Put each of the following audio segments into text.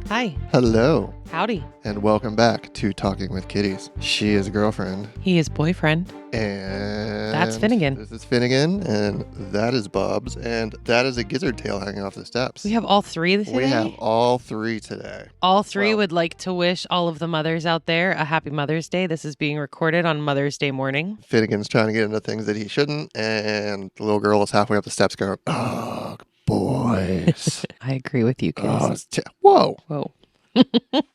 Hi. Hello, Howdy. and welcome back to Talking with Kitties. She is girlfriend, He is boyfriend. and That's Finnegan. This is Finnegan, and that is Bubs, and that is a gizzard tail hanging off the steps. We have all three today? We have all three today. All three would like to wish all of the mothers out there a happy Mother's Day. This is being recorded on Mother's Day morning. Finnegan's trying to get into things that he shouldn't, and the little girl is halfway up the steps going, "Oh, boys." I agree with you, kids. Whoa. Whoa.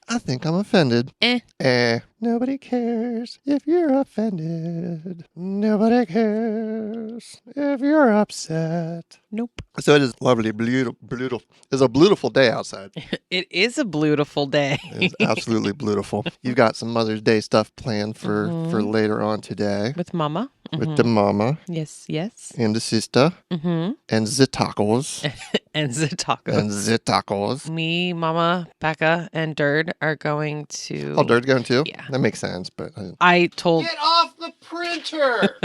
I think I'm offended. Nobody cares if you're offended. Nobody cares if you're upset. Nope. So it is lovely, beautiful. It's a beautiful day outside. It is a beautiful day. It is absolutely beautiful. You've got some Mother's Day stuff planned for later on today. With Momma. With the mama. Yes, yes. And the sister. Mm-hmm. And the tacos. And the tacos. And the tacos. Me, Mama, Becca, and Dird are going to... Oh, Dird's going too? Yeah. That makes sense, but... I told... Get off the printer!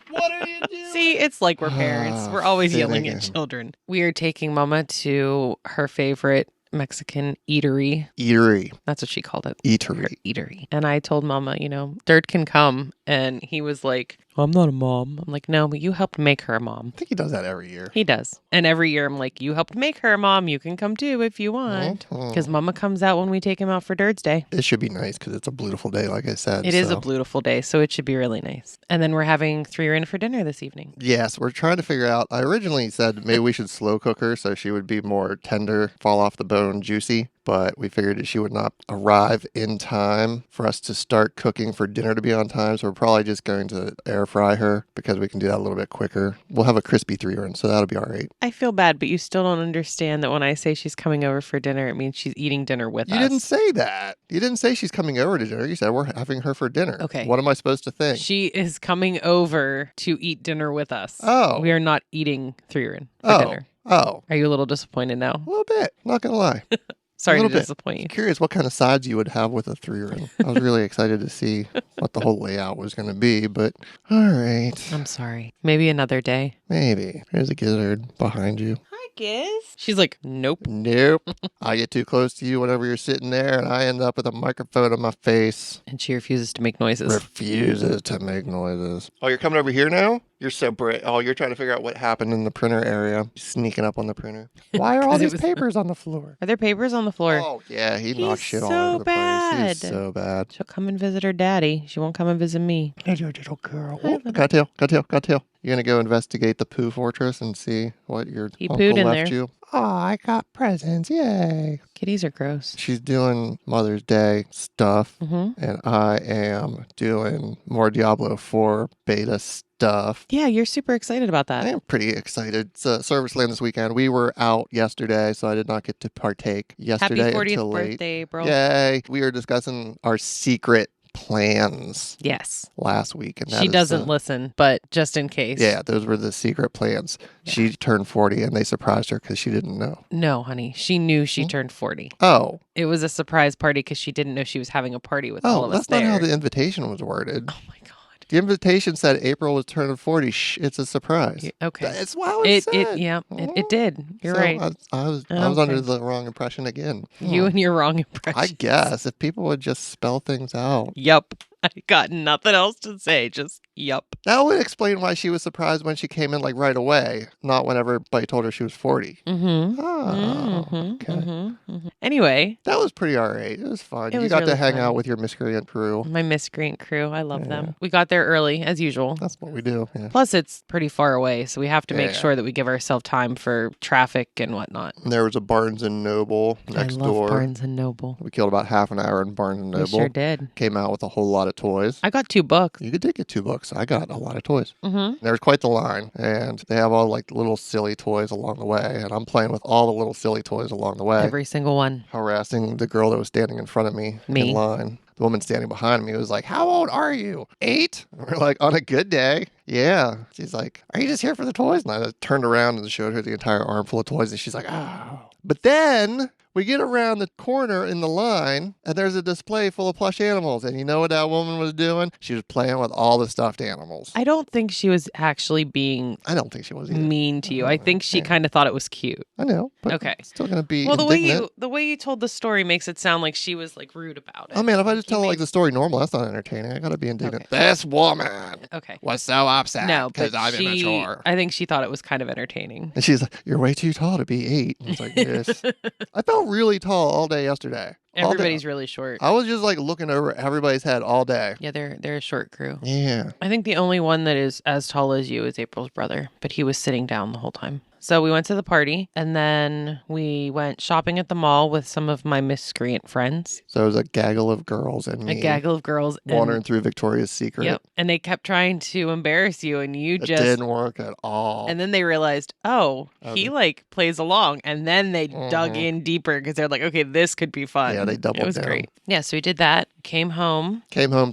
What are you doing? See, it's like we're parents. We're always yelling Finnegan. at children. We are taking Mama to her favorite Mexican eatery. Eatery. That's what she called it. Eatery. Her eatery. And I told Mama, Dirt can come. And he was like, I'm not a mom. I'm like, no, but you helped make her a mom. I think he does that every year. He does. And every year I'm like, you helped make her a mom. You can come too if you want. Because Mama comes out when we take him out for Dirt's Day. It should be nice because it's a beautiful day, like I said. It is a beautiful day, so it should be really nice. And then we're having 3 in for dinner this evening. Yes, we're trying to figure out. I originally said maybe we should slow cook her so she would be more tender, fall off the bone, juicy. But we figured that she would not arrive in time for us to start cooking for dinner to be on time. So we're probably just going to air fry her because we can do that a little bit quicker. We'll have a crispy 3-in, so that'll be all right. I feel bad, but you still don't understand that when I say she's coming over for dinner, it means she's eating dinner with us. You didn't say that. You didn't say she's coming over to dinner. You said we're having her for dinner. Okay. What am I supposed to think? She is coming over to eat dinner with us. Oh. We are not eating 3-in for dinner. Oh. Are you a little disappointed now? A little bit. Not going to lie. Sorry to disappoint you. Curious what kind of sides you would have with a 3-in. I was really excited to see what the whole layout was going to be, but all right. I'm sorry. Maybe another day. Maybe. There's a gizzard behind you. Hi, Giz. She's like, nope. Nope. I get too close to you whenever you're sitting there, and I end up with a microphone on my face. And she refuses to make noises. Refuses to make noises. Oh, you're coming over here now? You're so brave. Oh, you're trying to figure out what happened in the printer area. Sneaking up on the printer. Why are all these papers on the floor? Are there papers on the floor? Oh, yeah. He knocks shit all so over the bad. place. He's so bad. She'll come and visit her daddy. She won't come and visit me. Hello, little girl. Oh, got tail. You're going to go investigate the poo fortress and see what your uncle pooed in left there. you? Oh, I got presents. Yay. Kitties are gross. She's doing Mother's Day stuff, and I am doing more Diablo 4 beta stuff. Yeah, you're super excited about that. I am pretty excited. It's Service Land this weekend. We were out yesterday, so I did not get to partake yesterday Happy 40th until late. birthday, bro. Yay. We were discussing our secret plans Yes. last week. And She doesn't listen, but just in case. Yeah, those were the secret plans. Yeah. She turned 40 and they surprised her because she didn't know. No, honey. She knew she turned 40. Oh. It was a surprise party because she didn't know she was having a party with all of us there. That's not how the invitation was worded. Oh, my God. The invitation said April was turning 40. It's a surprise. Yeah, okay. That's how it said. It did. You're right. I was under the wrong impression again. You and your wrong impression. I guess if people would just spell things out. Yup. I got nothing else to say. Just yup. That would explain why she was surprised when she came in right away, not when everybody told her she was 40. Okay. Anyway. That was pretty all right. It was fun. You got to hang out with your miscreant crew. My miscreant crew. I love them. We got there early, as usual. That's what we do. Yeah. Plus, it's pretty far away, so we have to make sure that we give ourselves time for traffic and whatnot. And there was a Barnes & Noble next door. I love Barnes & Noble. We killed about half an hour in Barnes & Noble. We sure did. Came out with a whole lot of toys. I got 2 books. You did get 2 books. I got a lot of toys. There was quite the line, and they have all little silly toys along the way, and I'm playing with all the little silly toys along the way. Every single one. Harassing the girl that was standing in front of me in line. The woman standing behind me was like, "How old are you? 8?" And we're like, "On a good day." Yeah. She's like, "Are you just here for the toys?" And I turned around and showed her the entire armful of toys, and she's like, "Oh." But then We get around the corner in the line, and there's a display full of plush animals. And you know what that woman was doing? She was playing with all the stuffed animals. I don't think she was actually being I don't think she was either. mean to you. I think she kind of thought it was cute. I know, but Okay. it's still going to be Well, indignant. the way you told the story makes it sound like she was like rude about it. Oh man, if I just tell like the story normal, that's not entertaining. I got to be indignant. Okay. This woman was so upset because I'm immature. I think she thought it was kind of entertaining. And she's like, "You're way too tall to be 8." And it's like, "Yes." I felt really tall all day yesterday. Everybody's really short. I was just like looking over everybody's head all day. Yeah, they're a short crew. Yeah. I think the only one that is as tall as you is April's brother, but he was sitting down the whole time. So we went to the party, and then we went shopping at the mall with some of my miscreant friends. So it was a gaggle of girls and me. A gaggle of girls. Wandering through Victoria's Secret. Yep. And they kept trying to embarrass you, and you just... It didn't work at all. And then they realized, he like plays along. And then they dug in deeper because they're like, okay, this could be fun. Yeah, they doubled down. It was great. Yeah, so we did that. Came home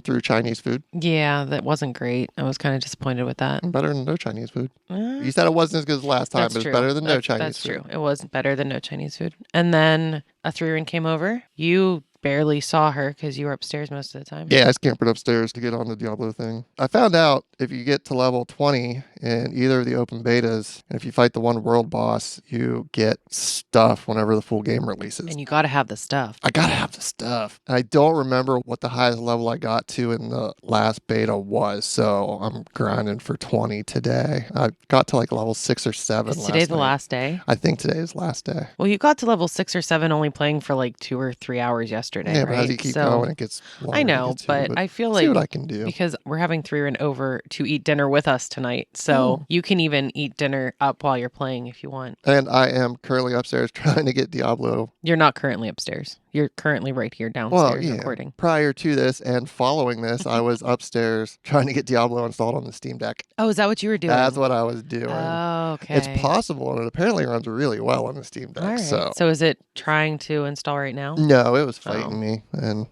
through Chinese food. Yeah, that wasn't great. I was kind of disappointed with that. Better than no Chinese food. You said it wasn't as good as last time, but it's better than no Chinese food. That's true. It was better than no Chinese food. And then a 3-ring came over. You barely saw her because you were upstairs most of the time. Yeah, I scampered upstairs to get on the Diablo thing. I found out if you get to level 20 in either of the open betas, and if you fight the one world boss, you get stuff whenever the full game releases. And you got to have the stuff. I got to have the stuff. And I don't remember what the highest level I got to in the last beta was, so I'm grinding for 20 today. I got to like level 6 or 7 Is today the last day? I think today is last day. Well, you got to level 6 or 7 only playing for like 2 or 3 hours yesterday. Yeah, right? but as you keep going, it gets longer. I know, but I feel like see what I can do. Because we're having 3-ring over to eat dinner with us tonight, so you can even eat dinner up while you're playing if you want. And I am currently upstairs trying to get Diablo. You're not currently upstairs. You're currently right here downstairs recording. Prior to this and following this, I was upstairs trying to get Diablo installed on the Steam Deck. Oh, is that what you were doing? That's what I was doing. Oh, okay. It's possible, and it apparently runs really well on the Steam Deck. All right. So is it trying to install right now? No, it was fighting me, and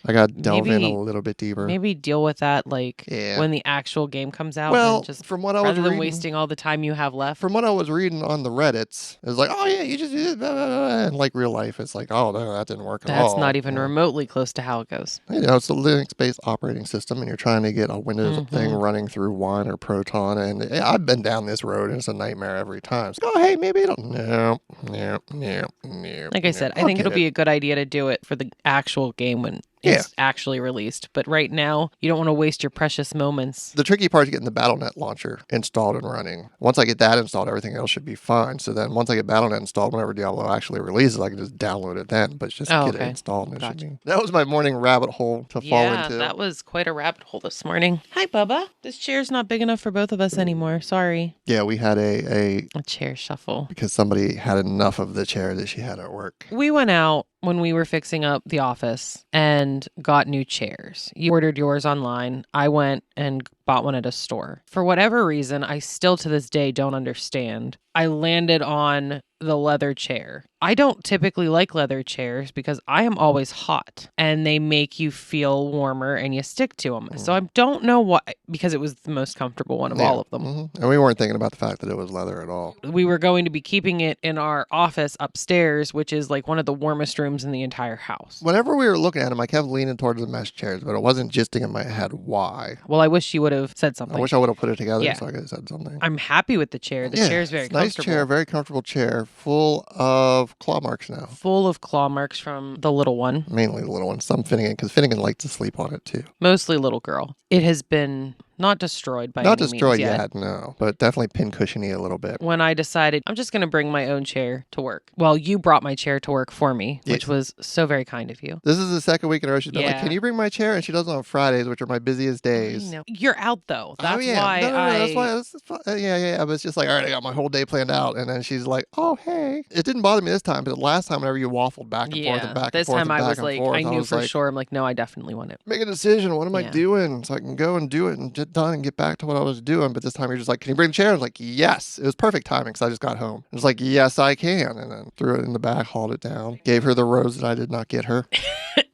I got to delve in a little bit deeper. Maybe deal with that when the actual game comes out. Well, and just, from what I was reading, rather than wasting all the time you have left. From what I was reading on the Reddits, it was like, oh yeah, you just did blah, blah, blah. And like real life, it's like, oh no, that didn't work at all. That's not even remotely close to how it goes. You know, it's a Linux-based operating system, and you're trying to get a Windows thing running through Wine or Proton, and I've been down this road, and it's a nightmare every time. So, oh hey, maybe it'll no. Like I said, I think it'll be a good idea to do it for the actual game when it's actually released. But right now, you don't want to waste your precious moments. The tricky part is getting the BattleNet launcher installed and running. Once I get that installed, everything else should be fine. So then once I get BattleNet installed, whenever Diablo actually releases, I can just download it then. But just get it installed. And it should be. That was my morning rabbit hole to fall into. Yeah, that was quite a rabbit hole this morning. Hi, Bubba. This chair's not big enough for both of us anymore. Sorry. Yeah, we had a chair shuffle. Because somebody had enough of the chair that she had at work. We went out when we were fixing up the office and got new chairs. You ordered yours online. I went and bought one at a store. For whatever reason, I still to this day don't understand. I landed on the leather chair. I don't typically like leather chairs because I am always hot and they make you feel warmer and you stick to them. So I don't know why, because it was the most comfortable one of all of them. And we weren't thinking about the fact that it was leather at all. We were going to be keeping it in our office upstairs, which is like one of the warmest rooms in the entire house. Whenever we were looking at them, I kept leaning towards the mesh chairs, but it wasn't gisting in my head why. Well, I wish you would have said something. I wish I would have put it together so I could have said something. I'm happy with the chair. The chair is very comfortable. Nice chair, very comfortable chair, full of claw marks now. Full of claw marks from the little one. Mainly the little one. Some Finnegan, because Finnegan likes to sleep on it too. Mostly little girl. It has been not destroyed by any means yet. Not destroyed yet, no. But definitely pin-cushiony a little bit. When I decided I'm just going to bring my own chair to work. Well, you brought my chair to work for me, which was so very kind of you. This is the second week in a row she's been like, can you bring my chair? And she does it on Fridays, which are my busiest days. I know. You're out, though. That's why That's why. Yeah. But it's just like, all right, I got my whole day planned out. And then she's like, oh, hey. It didn't bother me this time, but the last time whenever you waffled back and forth and back and forth and back and forth. This time I was like, I knew for sure. I'm like, no, I definitely want it. Make a decision. What am I doing? So I can go and do it and get done and get back to what I was doing. But this time you're just like, can you bring the chair? I was like, yes. It was perfect timing because I just got home. It was like, yes, I can. And then threw it in the back, hauled it down, gave her the rose that I did not get her.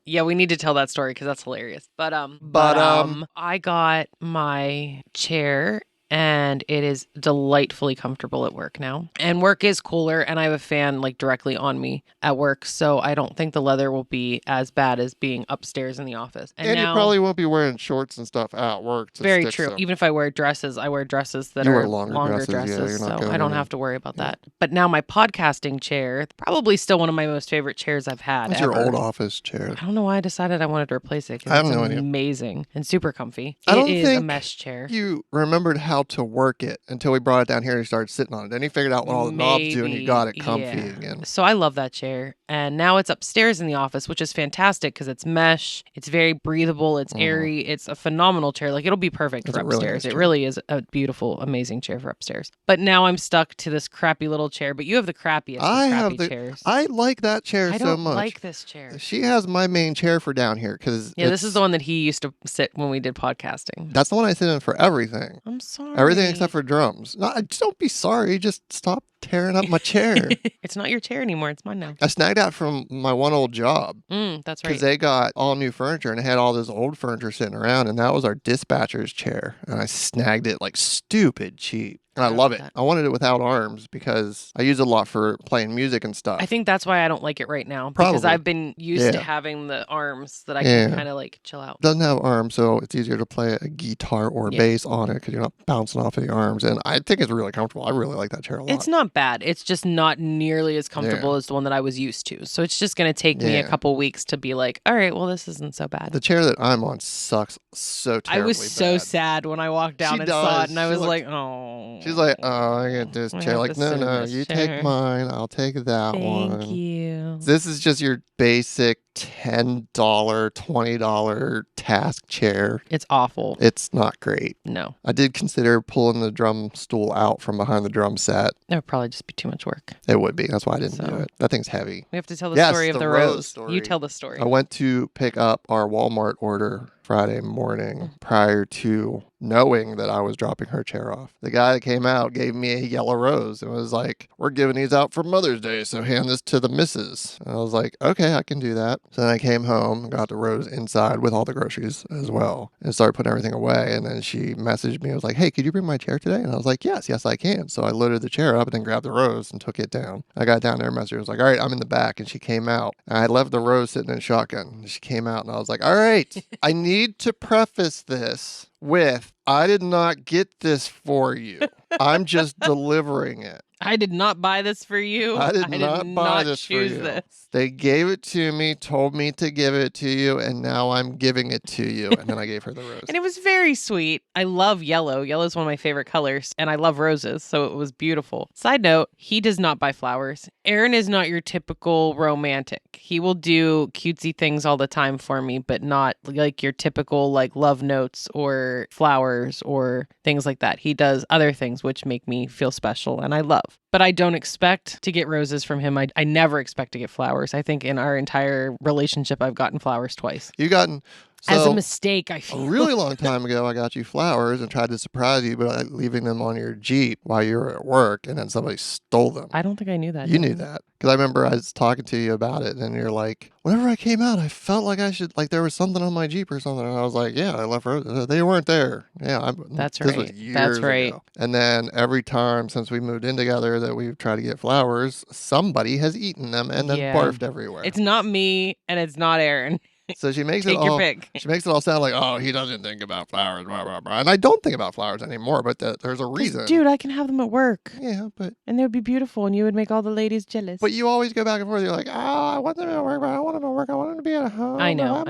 Yeah, we need to tell that story because that's hilarious. But I got my chair and it is delightfully comfortable at work now. And work is cooler, and I have a fan like directly on me at work, so I don't think the leather will be as bad as being upstairs in the office. And now, you probably won't be wearing shorts and stuff at work to very stick true. some. Even if I wear dresses, I wear dresses that you are wear longer dresses, so I don't have to worry about that. But now my podcasting chair, probably still one of my most favorite chairs I've had. It's ever. Your old office chair. I don't know why I decided I wanted to replace it. I have it's no idea. Amazing and super comfy. I don't it is think a mesh chair. You remembered how to work it until we brought it down here and you started sitting on it. Then you figured out what all the knobs do and you got it comfy again. So I love that chair. And now it's upstairs in the office, which is fantastic because it's mesh. It's very breathable. It's airy. It's a phenomenal chair. Like, it'll be perfect for upstairs. Really nice it really is a beautiful, amazing chair for upstairs. But now I'm stuck to this crappy little chair. But you have the crappiest of crappy chairs. I like that chair so much. I don't like this chair. She has my main chair for down here because this is the one that he used to sit when we did podcasting. That's the one I sit in for everything. I'm sorry. Everything except for drums. No, don't be sorry. Just stop tearing up my chair. It's not your chair anymore. It's mine now. I snagged that from my one old job. That's right. Because they got all new furniture and it had all this old furniture sitting around, and that was our dispatcher's chair. And I snagged it like stupid cheap. And I love it. I wanted it without arms because I use it a lot for playing music and stuff. I think that's why I don't like it right now. Because I've been used to having the arms that I can kind of like chill out. It doesn't have arms, so it's easier to play a guitar or bass on it because you're not bouncing off of the arms. And I think it's really comfortable. I really like that chair a lot. It's not bad. It's just not nearly as comfortable as the one that I was used to. So it's just going to take me a couple weeks to be like, all right, well, this isn't so bad. The chair that I'm on sucks so terribly I was so sad when I walked down saw it, and I was like, oh. She's like, oh, I get this chair. Like, no, you take mine. I'll take that one. Thank you. This is just your basic $10, $20 task chair. It's awful. It's not great. No. I did consider pulling the drum stool out from behind the drum set. That would probably just be too much work. It would be. That's why I didn't do it. That thing's heavy. We have to tell the story of the rose. Story. You tell the story. I went to pick up our Walmart order Friday morning prior to knowing that I was dropping her chair off. The guy that came out gave me a yellow rose and was like, we're giving these out for Mother's Day, so hand this to the missus. And I was like, okay, I can do that. So then I came home and got the rose inside with all the groceries as well and started putting everything away. And then she messaged me and was like, hey, could you bring my chair today? And I was like, yes, I can. So I loaded the chair up and then grabbed the rose and took it down. I got down there and messaged her. I was like, all right, I'm in the back. And she came out. And I left the rose sitting in shotgun. She came out and I was like, all right, I need to preface this with, I did not get this for you. I'm just delivering it. I did not buy this for you. I did not buy this for you. This. They gave it to me, told me to give it to you, and now I'm giving it to you. And then I gave her the rose. And it was very sweet. I love yellow. Yellow is one of my favorite colors, and I love roses, so it was beautiful. Side note, he does not buy flowers. Aaron is not your typical romantic. He will do cutesy things all the time for me, but not like your typical like love notes or flowers or things like that. He does other things which make me feel special and I love. But I don't expect to get roses from him. I never expect to get flowers. I think in our entire relationship, I've gotten flowers twice. You've gotten... As a mistake, I feel. A really long time ago, I got you flowers and tried to surprise you by leaving them on your Jeep while you were at work, and then somebody stole them. I don't think I knew that. You knew that. Because I remember I was talking to you about it, and you're like, whenever I came out, I felt like I should, like there was something on my Jeep or something. And I was like, yeah, I left roses. They weren't there. Yeah, that's this right. Was years That's right. ago. And then every time since we moved in together that we've tried to get flowers, somebody has eaten them and then barfed everywhere. It's not me, and it's not Aaron. So she makes Take it all. Your pick. She makes it all sound like, oh, he doesn't think about flowers, blah blah blah. And I don't think about flowers anymore, but there's a reason. Dude, I can have them at work. Yeah, and they would be beautiful, and you would make all the ladies jealous. But you always go back and forth. You're like, oh, I want them at work, but I don't want them at work. I want them to be at home. I know.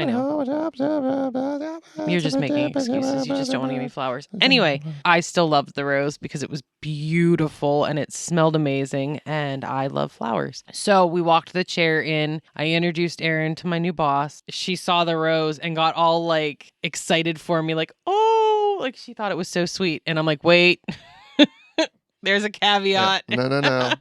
You're just making excuses. You just don't want to give me flowers. Anyway, I still loved the rose because it was beautiful and it smelled amazing, and I love flowers. So we walked the chair in. I introduced Erin to my new boss. She saw the rose and got all like excited for me, like, oh, like she thought it was so sweet. And I'm like, wait, there's a caveat. Yeah.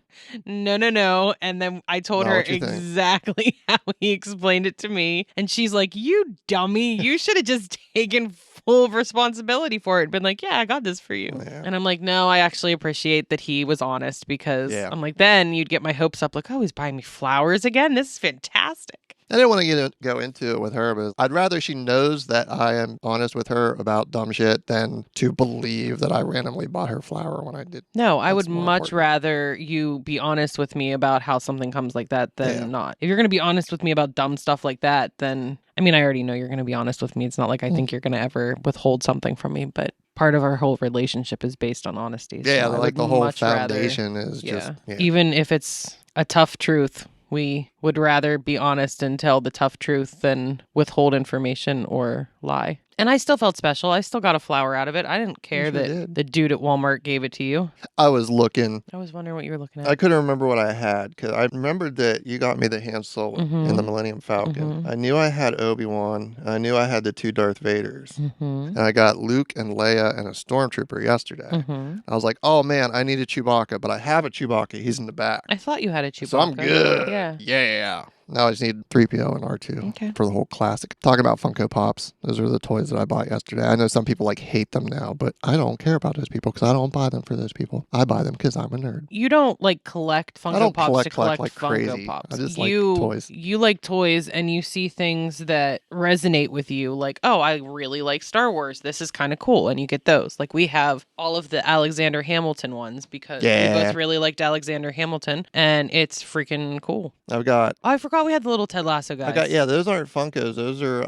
No. No. And then I told her exactly how he explained it to me. And she's like, you dummy, you should have just taken full responsibility for it. Been like, yeah, I got this for you. Yeah. And I'm like, no, I actually appreciate that he was honest because I'm like, then you'd get my hopes up like, oh, he's buying me flowers again. This is fantastic. I didn't want to go into it with her, but I'd rather she knows that I am honest with her about dumb shit than to believe that I randomly bought her flour when I did. No, I That's would more much important. rather you be honest with me about how something comes like that than Yeah. not. If you're going to be honest with me about dumb stuff like that, then, I mean, I already know you're going to be honest with me. It's not like I think you're going to ever withhold something from me, but part of our whole relationship is based on honesty. Yeah, so I like would the whole much rather, foundation is just, even if it's a tough truth, we would rather be honest and tell the tough truth than withhold information or lie. And I still felt special. I still got a flower out of it. I didn't care sure that did. the dude at Walmart gave it to you. I was looking. I was wondering what you were looking I at. couldn't remember what I had because I remembered that you got me the Han Solo in the Millennium Falcon. I knew I had Obi-Wan. I knew I had the 2 Darth Vaders. And I got Luke and Leia and a Stormtrooper yesterday. I was like, oh man, I need a Chewbacca, but I have a Chewbacca. He's in the back. I thought you had a Chewbacca. So I'm good. Yeah. Yeah. Now I just need 3PO and R2 for the whole classic. Talking about Funko Pops, those are the toys that I bought yesterday. I know some people like hate them now, but I don't care about those people because I don't buy them for those people. I buy them because I'm a nerd. You don't like collect Funko I don't Pops to collect like Funko crazy. Pops. I just like toys. You like toys and you see things that resonate with you. Like, oh, I really like Star Wars. This is kind of cool. And you get those. Like we have all of the Alexander Hamilton ones because we both really liked Alexander Hamilton and it's freaking cool. I've got... Oh, I forgot we had the little Ted Lasso guys. Those aren't Funkos. Those are...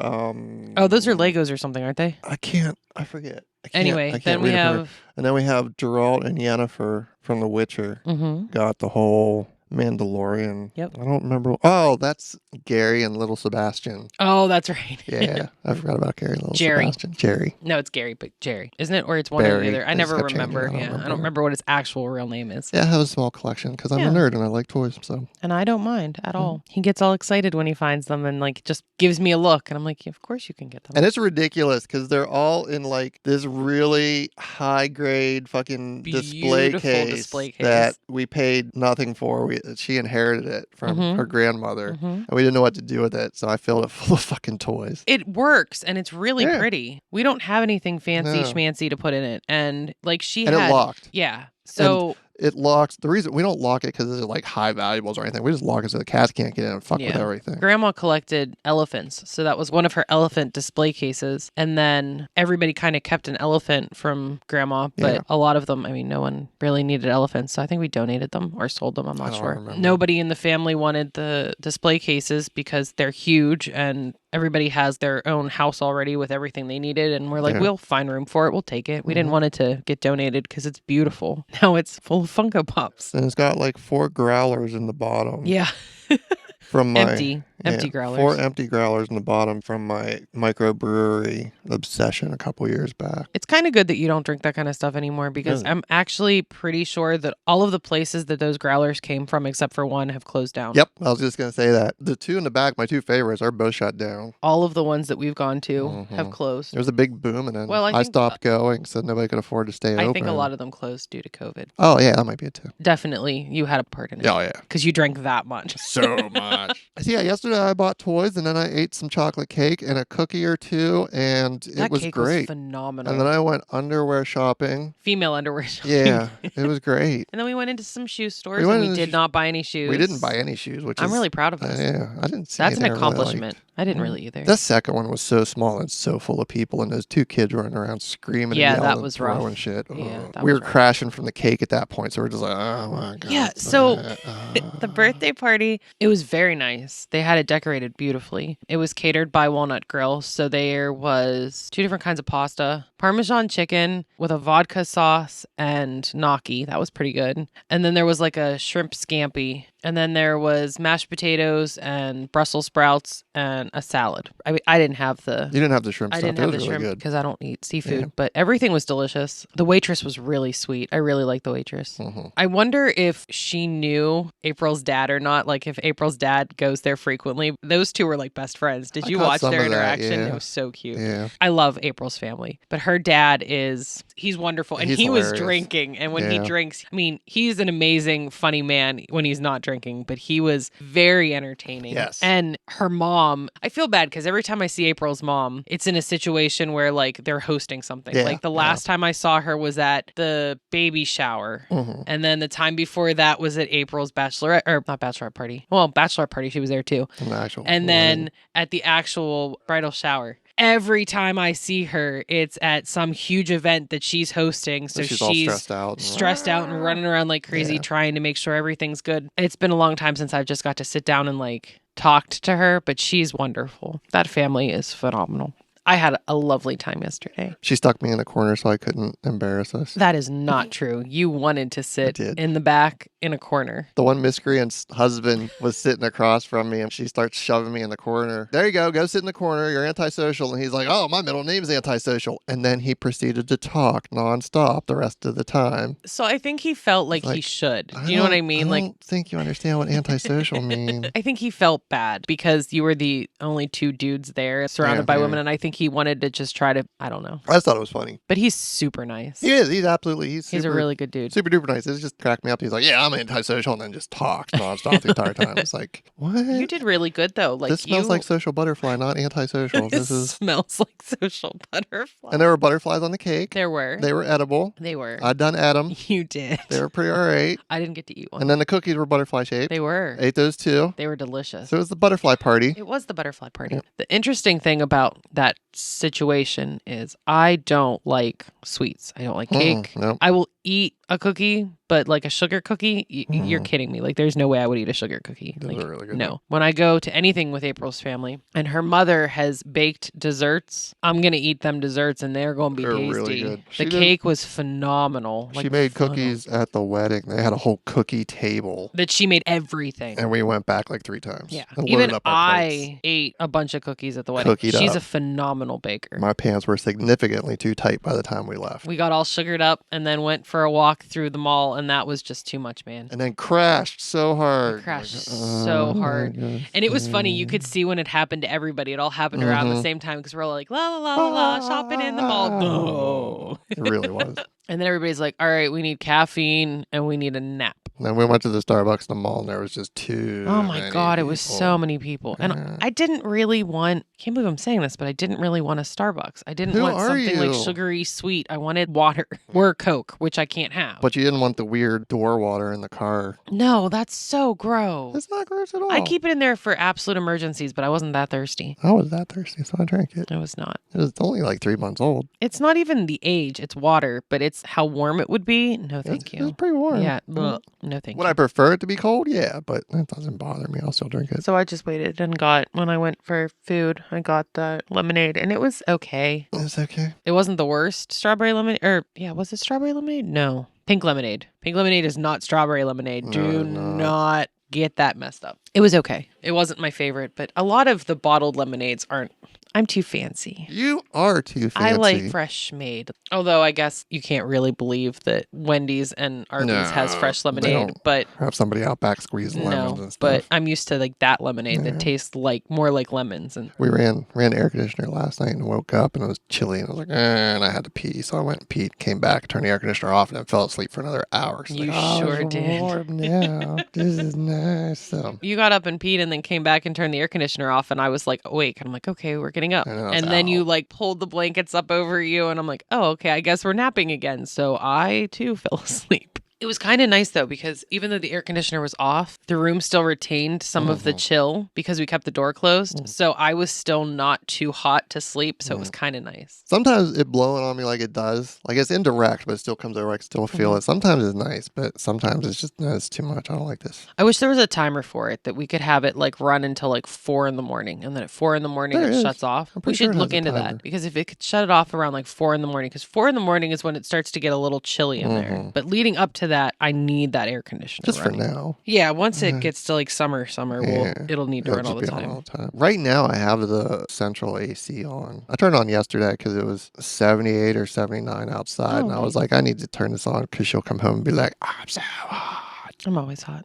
Oh, those are Legos or something, aren't they? I forget. Anyway, then we have... And then we have Geralt and Yennefer from The Witcher. Got the whole Mandalorian. Yep. I don't remember. Oh, that's Gary and Little Sebastian. Oh, that's right. Yeah, I forgot about Gary and Little Jerry. Sebastian. Jerry. No, it's Gary, but Jerry. Isn't it? Or it's one or the other. I never remember. I don't remember what his actual real name is. Yeah, I have a small collection because I'm a nerd and I like toys. So. And I don't mind at all. He gets all excited when he finds them and like just gives me a look. And I'm like, of course you can get them. And it's ridiculous because they're all in like this really high grade fucking display case that we paid nothing for. She inherited it from her grandmother and we didn't know what to do with it. So I filled it full of fucking toys. It works and it's really pretty. We don't have anything fancy schmancy to put in it. And like it locked. Yeah. So... It locks. The reason we don't lock it because it's like high valuables or anything. We just lock it so the cats can't get in and fuck with everything. Grandma collected elephants, so that was one of her elephant display cases. And then everybody kind of kept an elephant from Grandma, but a lot of them, I mean, no one really needed elephants, so I think we donated them or sold them. I'm not sure. Remember. Nobody in the family wanted the display cases because they're huge and everybody has their own house already with everything they needed. And we're like, we'll find room for it. We'll take it. We didn't want it to get donated because it's beautiful. Now it's full of Funko Pops. And it's got like 4 growlers in the bottom. Yeah. From my empty growlers. 4 empty growlers in the bottom from my microbrewery obsession a couple years back. It's kind of good that you don't drink that kind of stuff anymore because I'm actually pretty sure that all of the places that those growlers came from, except for one, have closed down. Yep, I was just going to say that. The 2 in the back, my 2 favorites, are both shut down. All of the ones that we've gone to have closed. There was a big boom and then I stopped going so nobody could afford to stay open. I think a lot of them closed due to COVID. Oh, yeah, that might be it too. Definitely, you had a part in it. Oh, yeah. Because you drank that much. So much. So, yeah, yesterday I bought toys and then I ate some chocolate cake and a cookie or two and it was cake great. Was phenomenal. And then I went underwear shopping. Female underwear shopping. Yeah, it was great. And then we went into some shoe stores and we did not buy any shoes. We didn't buy any shoes, which I'm really proud of us. Yeah, I didn't see That's an anything accomplishment. I didn't really either. The second one was so small and so full of people, and those 2 kids running around screaming and yelling that was and throwing rough. shit. Yeah, we were crashing from the cake at that point, so we're just like, oh my God. Yeah, so the birthday party, it was very nice. They had it decorated beautifully. It was catered by Walnut Grill, so there was 2 different kinds of pasta, Parmesan chicken with a vodka sauce and gnocchi. That was pretty good. And then there was like a shrimp scampi. And then there was mashed potatoes and Brussels sprouts and a salad. I didn't have the... You didn't have the shrimp stuff. I didn't have the shrimp because I don't eat seafood. But everything was delicious. The waitress was really sweet. I really like the waitress. I wonder if she knew April's dad or not. Like if April's dad goes there frequently. Those 2 were like best friends. Did you watch their interaction? It was so cute. Yeah. I love April's family. But her dad he's wonderful. And he was drinking. And when he drinks, I mean, he's an amazing, funny man when he's not drinking. drinking, but he was very entertaining. Yes. And her mom, I feel bad because every time I see April's mom, it's in a situation where like they're hosting something. Yeah, like the last time I saw her was at the baby shower. Mm-hmm. And then the time before that was at April's bachelorette, or not bachelorette party. Well, bachelorette party, she was there too. And then at the actual bridal shower. Every time I see her, it's at some huge event that she's hosting. So she's all stressed out and running around like crazy, trying to make sure everything's good. It's been a long time since I've just got to sit down and like talked to her, but she's wonderful. That family is phenomenal. I had a lovely time yesterday. She stuck me in a corner so I couldn't embarrass us. That is not true. You wanted to sit in the back in a corner. The one miscreant's husband was sitting across from me and she starts shoving me in the corner. There you go sit in the corner. You're antisocial. And he's like, oh, my middle name's antisocial. And then he proceeded to talk nonstop the rest of the time. So I think he felt like he should. Do you know what I mean? I don't think you understand what antisocial means. I think he felt bad because you were the only two dudes there surrounded by women. And I think he wanted to just try to, I don't know. I just thought it was funny. But he's super nice. He is. He's absolutely, he's a really good dude. Super duper nice. It just cracked me up. He's like, yeah, I'm antisocial, and then just talked nonstop the entire time. It's like, what? You did really good though. Like this smells like social butterfly, not antisocial. Smells like social butterfly. And there were butterflies on the cake. There were. They were edible. They were. I'd done ate them. You did. They were pretty all right. I didn't get to eat one. And then the cookies were butterfly shaped. They were. Ate those too. They were delicious. So it was the butterfly party. It was the butterfly party. Yeah. The interesting thing about that situation is I don't like sweets. I don't like cake. Nope. I will eat a cookie, but like a sugar cookie, you're kidding me. Like there's no way I would eat a sugar cookie. Those like, are really good. No. When I go to anything with April's family and her mother has baked desserts, I'm going to eat them desserts and they're going to be tasty. Really good. The cake was phenomenal. She made cookies at the wedding. They had a whole cookie table. That she made everything. And we went back like 3 times. Yeah. Even I ate a bunch of cookies at the wedding. She's a phenomenal baker. My pants were significantly too tight by the time we left. We got all sugared up and then went for a walk through the mall, and that was just too much, man. And then crashed so hard. So hard. And it was funny. You could see when it happened to everybody. It all happened around the same time because we're all like, la, la, la, la, la, shopping in the mall. No. It really was. And then everybody's like, all right, we need caffeine and we need a nap. And then we went to the Starbucks in the mall, and there was just too Oh my God, it was so many people. And I didn't really want, can't believe I'm saying this, but I didn't really want a Starbucks. I didn't want something like sugary sweet. I wanted water or Coke, which I can't have. But you didn't want the weird door water in the car. No, that's so gross. It's not gross at all. I keep it in there for absolute emergencies, but I wasn't that thirsty. I was that thirsty, so I drank it. I was not. It was only like 3 months old. It's not even the age. It's water, but it's how warm it would be. No, thank you. It was pretty warm. Yeah. No, thank you. Would I prefer it to be cold? Yeah, but that doesn't bother me. I'll still drink it. So I just waited and when I went for food, I got the lemonade and it was okay. It's okay. It wasn't the worst strawberry lemonade. Was it strawberry lemonade? No. Pink lemonade. Pink lemonade is not strawberry lemonade. Do not get that messed up. It was okay. It wasn't my favorite, but a lot of the bottled lemonades aren't. I'm too fancy. You are too fancy. I like fresh made. Although I guess you can't really believe that Wendy's and Arby's has fresh lemonade, but have somebody out back squeeze lemons and stuff. But I'm used to like that lemonade that tastes like more like lemons. And we ran air conditioner last night and woke up and it was chilly and I was like, and I had to pee, so I went and peed, came back, turned the air conditioner off, and then fell asleep for another hour. So you sure did. Warm now. This is nice. So you got up and peed and then came back and turned the air conditioner off, and I was like awake. And I'm like, okay, we're getting up. And then you like pulled the blankets up over you, and I'm like, oh, okay, I guess we're napping again. So I too fell asleep. It was kind of nice, though, because even though the air conditioner was off, the room still retained some of the chill because we kept the door closed. So I was still not too hot to sleep. So it was kind of nice. Sometimes it blowing on me like it does. Like it's indirect, but it still comes over. I can still feel it. Sometimes it's nice, but sometimes it's just, no, it's too much. I don't like this. I wish there was a timer for it that we could have it like run until like 4 a.m. And then at 4 a.m. it shuts off. We should look into that, because if it could shut it off around like 4 a.m, because 4 a.m. is when it starts to get a little chilly in there. But leading up to that, I need that air conditioner just running. For now. Yeah, once it gets to like summer, it'll need to run all the time. Right now, I have the central AC on. I turned it on yesterday because it was 78 or 79 outside, and I was like, I need to turn this on because she'll come home and be like, I'm so hot. I'm always hot.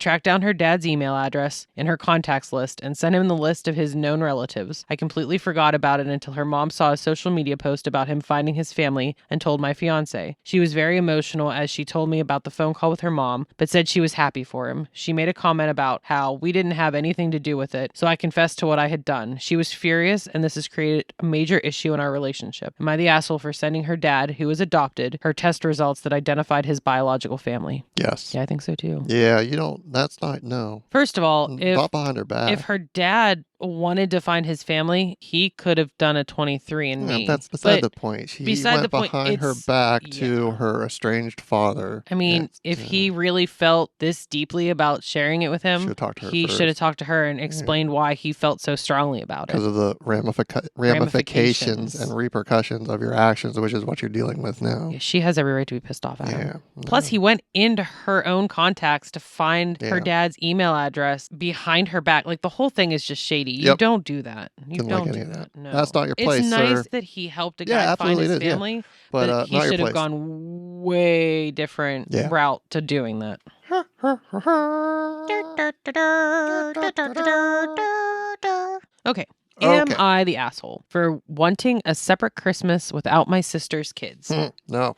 tracked down her dad's email address in her contacts list and sent him the list of his known relatives. I completely forgot about it until her mom saw a social media post about him finding his family and told my fiance. She was very emotional as she told me about the phone call with her mom, but said she was happy for him. She made a comment about how we didn't have anything to do with it, so I confessed to what I had done. She was furious, and this has created a major issue in our relationship. Am I the asshole for sending her dad, who was adopted, her test results that identified his biological family? Yes. Yeah, I think so too. Yeah, you don't, that's not, no. First of all, Not behind her back. if her dad wanted to find his family, he could have done a 23andMe. That's beside the point. She went behind her back to her estranged father. I mean, if he really felt this deeply about sharing it with him, he should have talked to her and explained why he felt so strongly about it. Because of the ramifications and repercussions of your actions, which is what you're dealing with now. Yeah, she has every right to be pissed off at him. Plus, he went into her own contacts to find her dad's email address behind her back. Like, the whole thing is just shady. You don't do that. You don't do that. No. That's not your place, It's nice sir. that he helped a guy find his family, but he should have gone way different route to doing that. Okay. Am I the asshole for wanting a separate Christmas without my sister's kids? No.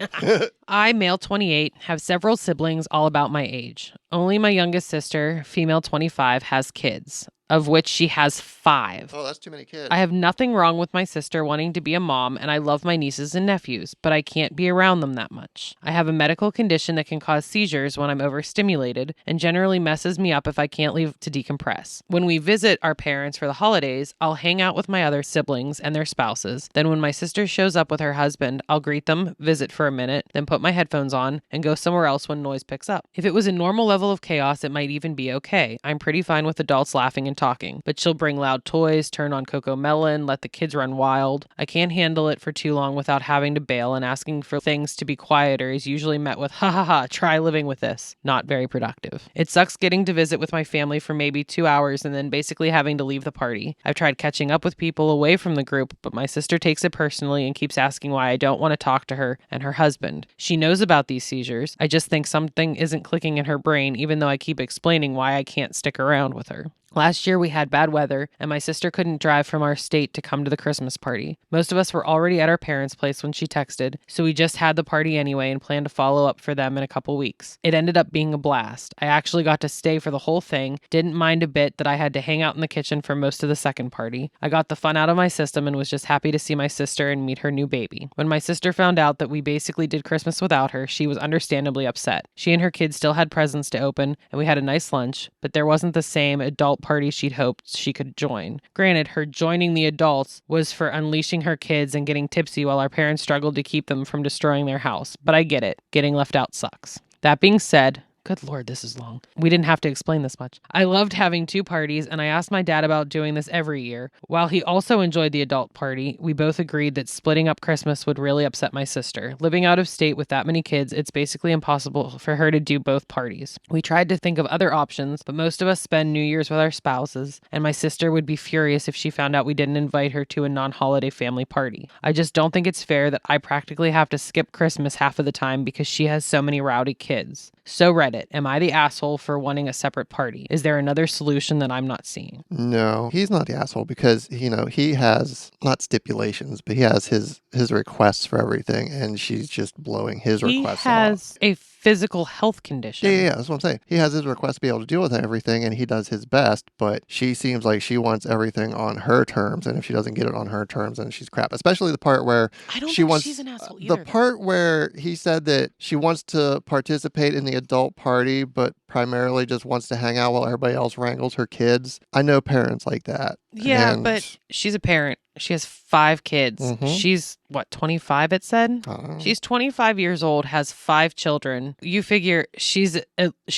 I, male 28, have several siblings all about my age. Only my youngest sister, female 25, has kids, of which she has 5. Oh, that's too many kids. I have nothing wrong with my sister wanting to be a mom, and I love my nieces and nephews, but I can't be around them that much. I have a medical condition that can cause seizures when I'm overstimulated and generally messes me up if I can't leave to decompress. When we visit our parents for the holidays, I'll hang out with my other siblings and their spouses. Then when my sister shows up with her husband, I'll greet them, visit for a minute, then put my headphones on and go somewhere else when noise picks up. If it was a normal level of chaos, it might even be okay. I'm pretty fine with adults laughing and talking, but she'll bring loud toys, turn on Coco Melon, let the kids run wild. I can't handle it for too long without having to bail, and asking for things to be quieter is usually met with, ha ha ha, try living with this. Not very productive. It sucks getting to visit with my family for maybe 2 hours and then basically having to leave the party. I've tried catching up with people away from the group, but my sister takes it personally and keeps asking why I don't want to talk to her and her husband. She knows about these seizures. I just think something isn't clicking in her brain, even though I keep explaining why I can't stick around with her. Last year we had bad weather and my sister couldn't drive from our state to come to the Christmas party. Most of us were already at our parents' place when she texted, so we just had the party anyway and planned to follow up for them in a couple weeks. It ended up being a blast. I actually got to stay for the whole thing, didn't mind a bit that I had to hang out in the kitchen for most of the second party. I got the fun out of my system and was just happy to see my sister and meet her new baby. When my sister found out that we basically did Christmas without her, she was understandably upset. She and her kids still had presents to open and we had a nice lunch, but there wasn't the same adult party she'd hoped she could join. Granted, her joining the adults was for unleashing her kids and getting tipsy while our parents struggled to keep them from destroying their house. But I get it. Getting left out sucks. That being said, good Lord, this is long. We didn't have to explain this much. I loved having 2 parties, and I asked my dad about doing this every year. While he also enjoyed the adult party, we both agreed that splitting up Christmas would really upset my sister. Living out of state with that many kids, it's basically impossible for her to do both parties. We tried to think of other options, but most of us spend New Year's with our spouses, and my sister would be furious if she found out we didn't invite her to a non-holiday family party. I just don't think it's fair that I practically have to skip Christmas half of the time because she has so many rowdy kids. So Reddit, am I the asshole for wanting a separate party? Is there another solution that I'm not seeing? No, he's not the asshole because, he has not stipulations, but he has his requests for everything, and she's just blowing his requests off. He has a physical health condition. Yeah, that's what I'm saying. He has his request to be able to deal with everything, and he does his best, but she seems like she wants everything on her terms, and if she doesn't get it on her terms, then she's crap. Especially the part where she's an asshole either. The part where he said that she wants to participate in the adult party, but primarily just wants to hang out while everybody else wrangles her kids. I know parents like that. Yeah, but she's a parent. She has 5 kids. Mm-hmm. She's, 25 it said? She's 25 years old, has 5 children. You figure she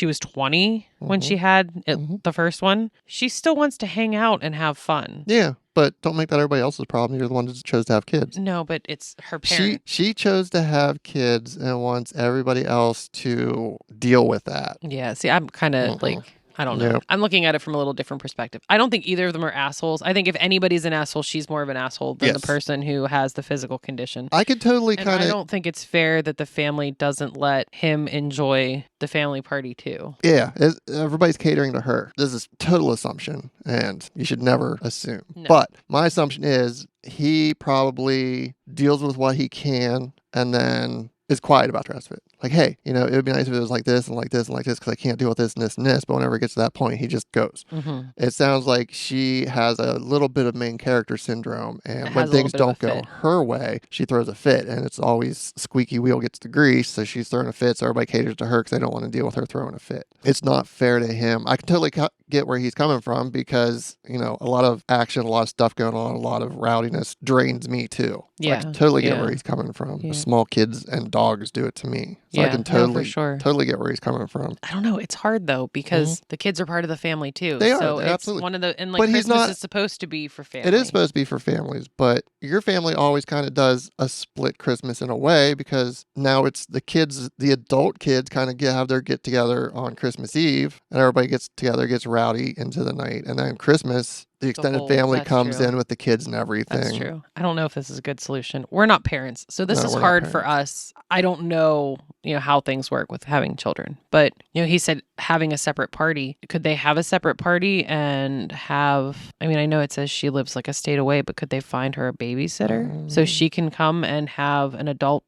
was 20 when she had the first one. She still wants to hang out and have fun. Yeah. But don't make that everybody else's problem. You're the one that chose to have kids. No, but it's her parent. She chose to have kids and wants everybody else to deal with that. Yeah, see, I'm kind of I don't know. Yep. I'm looking at it from a little different perspective. I don't think either of them are assholes. I think if anybody's an asshole, she's more of an asshole than Yes. the person who has the physical condition. I could totally And kind I of... don't think it's fair that the family doesn't let him enjoy the family party too. Yeah, everybody's catering to her. This is total assumption, and you should never assume. No. But my assumption is he probably deals with what he can and then is quiet about the rest of it. Like, hey, it would be nice if it was like this and like this and like this because I can't deal with this and this and this. But whenever it gets to that point, he just goes. Mm-hmm. It sounds like she has a little bit of main character syndrome, and It when has a little things bit of don't a go fit. her way, she throws a fit, and it's always squeaky wheel gets the grease. So she's throwing a fit, so everybody caters to her because they don't want to deal with her throwing a fit. It's not fair to him. I can totally get where he's coming from because a lot of action, a lot of stuff going on, a lot of rowdiness drains me too. So I can totally get where he's coming from. Yeah. Small kids and dogs do it to me. So I can no, for sure. totally get where he's coming from. I don't know. It's hard though because the kids are part of the family too. They are. So They're it's absolutely. one of the and like But he's Christmas not- is supposed to be for family. It is supposed to be for families, but your family always kind of does a split Christmas in a way because now it's the kids, the adult kids kind of have their get together on Christmas Eve and everybody gets together, gets rowdy into the night. And then Christmas, the extended family that's comes true. in with the kids and everything. That's true. I don't know if this is a good solution. We're not parents, so this No, is we're not hard for parents. us. I don't know, how things work with having children. But, he said having a separate party. Could they have a separate party and have, I know it says she lives like a state away, but could they find her a babysitter so she can come and have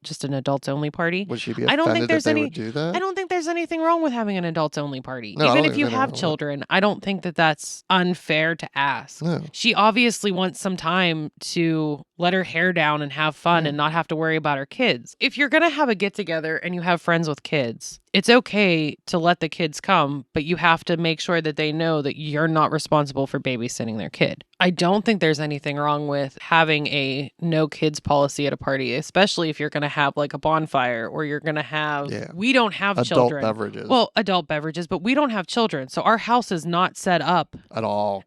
just an adults only party? Would she be I offended don't think there's that they any would do that? I don't think there's anything wrong with having an adults only party. No, I Even don't if you think there's have anything wrong with it. children, I don't think that that's unfair to ask. No. She obviously wants some time to let her hair down and have fun and not have to worry about her kids. If you're going to have a get together and you have friends with kids, it's okay to let the kids come, but you have to make sure that they know that you're not responsible for babysitting their kid. I don't think there's anything wrong with having a no kids policy at a party, especially if you're going to have like a bonfire or you're going to have, we don't have adult children. beverages. Well, adult beverages, but we don't have children. So our house is not set up at all.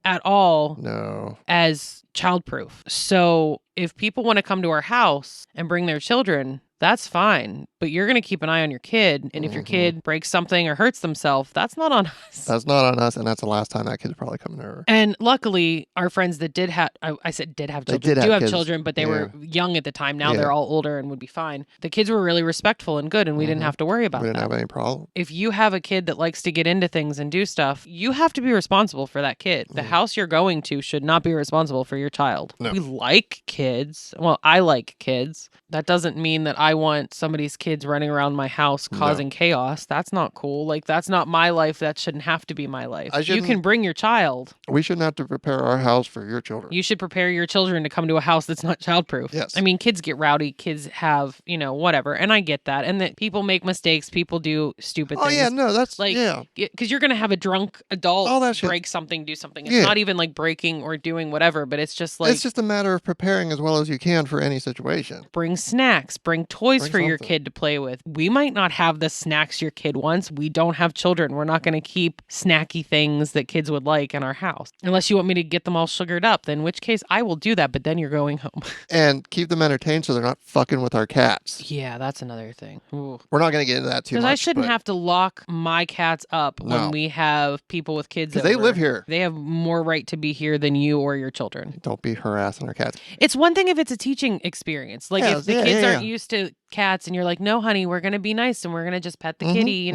No. As childproof. So if people want to come to our house and bring their children, that's fine. But you're going to keep an eye on your kid. And if your kid breaks something or hurts themselves, that's not on us. That's not on us. And that's the last time that kid's probably coming over. And luckily, our friends that did have, I said did have children, do have kids. children, but they were young at the time. Now they're all older and would be fine. The kids were really respectful and good, and we didn't have to worry about that. We didn't have any problem. If you have a kid that likes to get into things and do stuff, you have to be responsible for that kid. The house you're going to should not be responsible for your child. No. We like kids. Well, I like kids. That doesn't mean that I want somebody's kids running around my house causing chaos. That's not cool. Like, that's not my life. That shouldn't have to be my life. You can bring your child. We shouldn't have to prepare our house for your children. You should prepare your children to come to a house that's not childproof. Yes. Kids get rowdy. Kids have, whatever. And I get that. And that people make mistakes. People do stupid things. Oh, yeah. No, that's like, because you're going to have a drunk adult break something, do something. It's not even like breaking or doing whatever, but it's just like. It's just a matter of preparing as well as you can for any situation. Bring snacks, bring toys for your something. kid to play with. We might not have the snacks your kid wants. We don't have children. We're not going to keep snacky things that kids would like in our house. Unless you want me to get them all sugared up, then in which case I will do that, but then you're going home. And keep them entertained so they're not fucking with our cats. Yeah, that's another thing. Ooh. We're not going to get into that too much. Because I shouldn't have to lock my cats up when we have people with kids over. Because they live here. They have more right to be here than you or your children. Don't be harassing our cats. It's one thing if it's a teaching experience. Like if the kids aren't used to cats and you're like, no, honey, we're going to be nice and we're going to just pet the kitty,